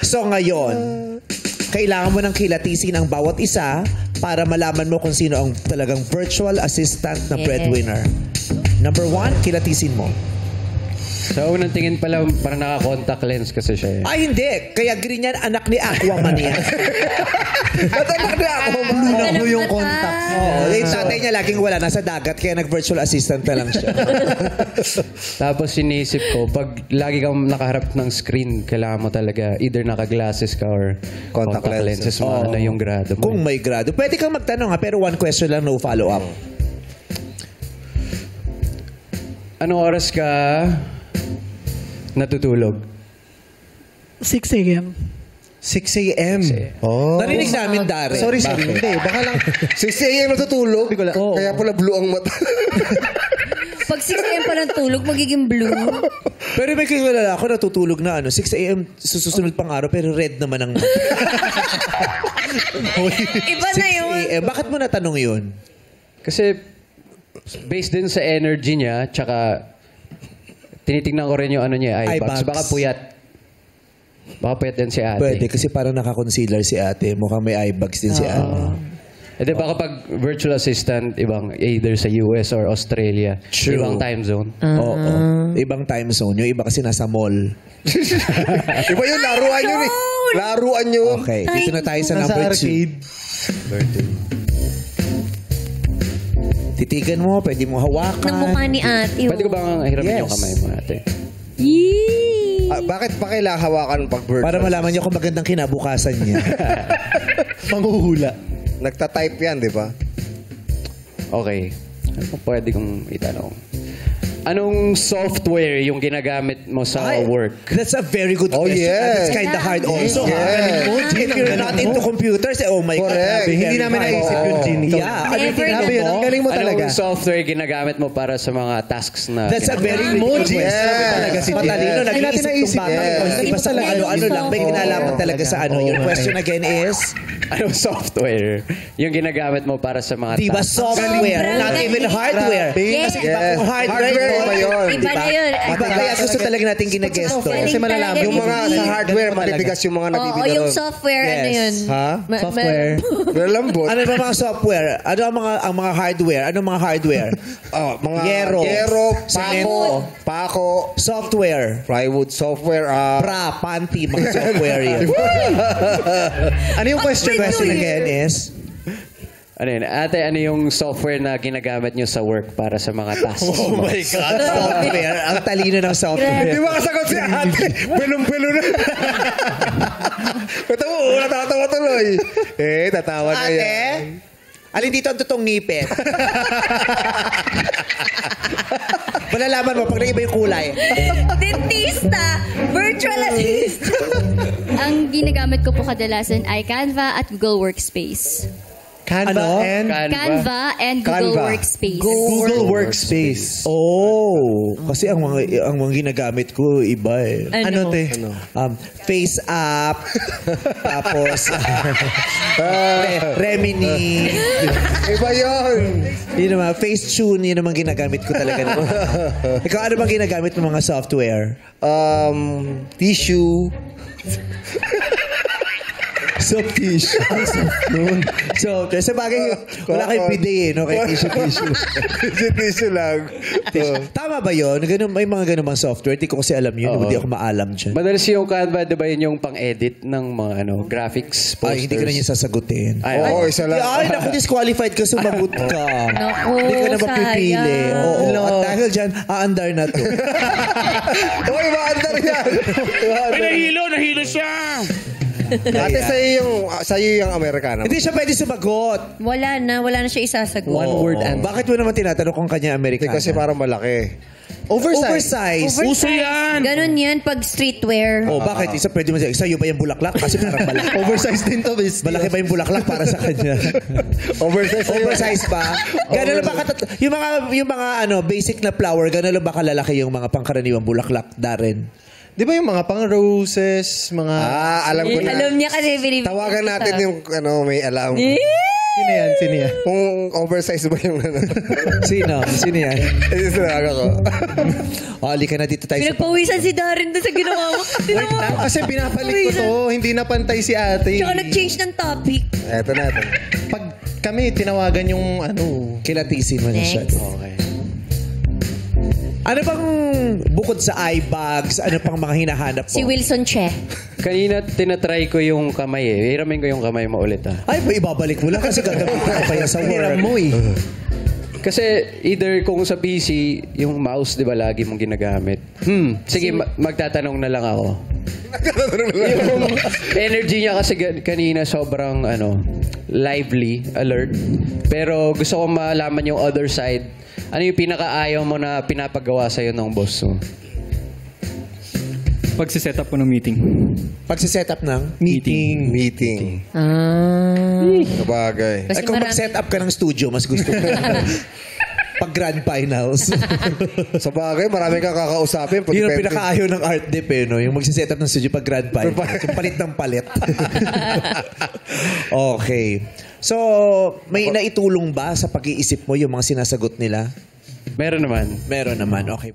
So ngayon, kailangan mo ng kilatisin ang bawat isa para malaman mo kung sino ang talagang virtual assistant na breadwinner. Number 1, kilatisin mo. Sa unang tingin pala, parang naka-contact lens kasi siya. Ay, hindi. Kaya green yan, anak ni Aquaman yan. Ba't anak ni Aquaman? Blue yung contact. Oo. Yung tatay niya laging wala. Nasa dagat, kaya nag-virtual assistant na lang siya. Tapos sinisip ko, pag lagi kang nakaharap ng screen, kailangan mo talaga either naka-glasses ka or contact lenses mo na yung grado mo. Kung may grado. Pwede kang magtanong pero one question lang, no follow-up. Anong oras ka natutulog? 6 a.m. 6 a.m. Oh. Narinig namin, Darren. Sorry. Hindi. Baka lang 6 a.m. natutulog. Kaya pala blue ang mata. Pag 6 a.m. pa ng tulog, magiging blue. Pero may kilala ako natutulog na 6 a.m. susunod pang araw pero red naman ang mata. Iba na yun. 6 a.m. Bakit mo natanong yun? Kasi based din sa energy niya, tsaka tinitingnan ko rin yung niya, eye bags. Baka puyat. Baka puyat din si ate. Pwede, kasi parang naka-concealer si ate. Mukhang may eye bags din si ate. E di baka pag virtual assistant, ibang either sa US or Australia. True. Ibang time zone. Oo. Ibang time zone. Yung iba kasi nasa mall. Iba yun, laruan yun eh. Laruan yun. Okay, dito na tayo sa number 2. Titigan mo, pwede mo hawakan. Ng mukha ni ate. Pwede ko bang hiramin yung kamay mo, ate? Bakit pa kailangan hawakan pag virtual? Para malaman niyo kung magandang kinabukasan niya. Manghuhula. Nagta-type yan, di ba? Okay. Ano pwede kong itanong? Anong software yung ginagamit mo sa work? That's a very good question. Yes. That's kind of hard also. Yes. If you're not into computers, oh my God. Correct. Hindi namin naisip yun, Ginny. Yeah. Never Grabe yun. Ang galing mo talaga. Anong software ginagamit mo para sa mga tasks na... That's a very good question. Talaga si Matalino. Nag-iisip itong bata. Basta ano lang. May kinalaman talaga sa ano. Your question again is? Anong software yung ginagamit mo para sa mga Diba tasks? software? Not even hardware. Yes. Kasi iba kung hardware. Iba yun. Iba na yun. Iba, kaya gusto talaga natin ginagesto. Kasi malalaman. Yung mga sa hardware, matitigas yung mga Oo, nabibigyan. yung software, ano yun? Ha? Software. Malambot. Ano ba mga software? Ano ang mga hardware? Ano mga hardware? Mga Yero, pako, pako, software, plywood software, panty, mga software yun. Ano yung question again is? Ano yun? Ate, ano yung software na ginagamit nyo sa work para sa mga tasks? Oh my God. Software. Ang talino ng software. Di ba kasagot si ate? Belong-belo na. Ito mo, natatawa tuloy. Tatawa na yan. Ate, alin dito ang totoong ngipin? Malalaman mo pag naiba yung kulay. Dentista! Virtual assistant! Ang ginagamit ko po kadalasan ay Canva at Google Workspace. Canva and Google Workspace. Google Workspace. Oh, kasi ang mga ginagamit ko iba eh. Ano? Face App, tapos Remini. Iba yun. Yun naman, Facetune, yun naman ginagamit ko talaga. Ikaw, ano bang ginagamit ng mga software? Tissue. Soft tissue. So, sa bagay, wala kayong bidet eh, no? Kaya tissue. Tissue lang. Tama ba yun? May mga ganun bang software? Hindi ko kasi alam yun. Hindi ako maalam dyan. Madalas yung Canva, di ba yun yung pang-edit ng mga graphics, posters? Ay, hindi ko na yun sasagutin. Oo, isa lang. Ay, naku, disqualified ka, sumagot ka. Naku, Hindi ka na mapipili. sayang. Oo. At dahil dyan, aandar na to. Uy, maandar yan. Nahilo siya. Ate, sa'yo yung Amerikano. Hindi siya pwede sumagot. Wala na siya isasagot. One word and. Bakit mo naman tinatanong kung kanya Amerikana? Kasi parang malaki. Oversize. Uso yan. Ganun yan pag streetwear. Oh, bakit? Isa pwede mo sa'yo ba yung bulaklak? Kasi parang malaki. Oversize din to, miss. Malaki ba yung bulaklak para sa kanya? Oversize pa? Gano'n ba yung mga basic na flower, gano'n ba kalalaki yung mga pangkaraniwang bulaklak, Darren? Di ba yung mga pang roses, mga... alam ko na. Alam niya kasi Tawagan natin yung may alam. Sino yan? Kung oversize ba yung ano? Sino? Sino yan? Ito sinaga ko. Halika na dito tayo sa... Pinagpawisan si Darren doon sa ginawa mo. Wait lang, kasi pinapalik ko to. Hindi na pantay si ate. Tsaka nag-change ng topic. Eto na. Pag kami, tinawagan yung ano. Kilatisin mo na siya. Next. Okay. Ano bang bukod sa eye bags, ano pang mga hinahanap mo? Si Wilson Che. Kanina tinatry ko yung kamay eh. Hiramin ko yung kamay mo ulit ah. Ay, ibabalik mo lang kasi gagamitin ka pa yan sa Hiram work. mo eh. Kasi either kung sa PC, yung mouse, di ba, lagi mong ginagamit. Sige, magtatanong na lang ako. Yung energy niya kasi kanina sobrang lively, alert. Pero gusto ko malaman yung other side. Ano yung pinakaayaw mo na pinapagawa sa'yo ng boss mo? Pagsiset up po ng meeting. Pagsiset up ng Meeting. Sabagay. Ay, kung mag-set up ka ng studio, mas gusto ko. Pag grand finals. Sabagay, marami kang kakausapin. Yun ang pinakaayaw ng art dep eh, no? Yung mag-set up ng studio pag grand finals. Yung palit ng palit. Okay. So, may naitulong ba sa pag-iisip mo yung mga sinasagot nila? Meron naman. Meron naman. Okay.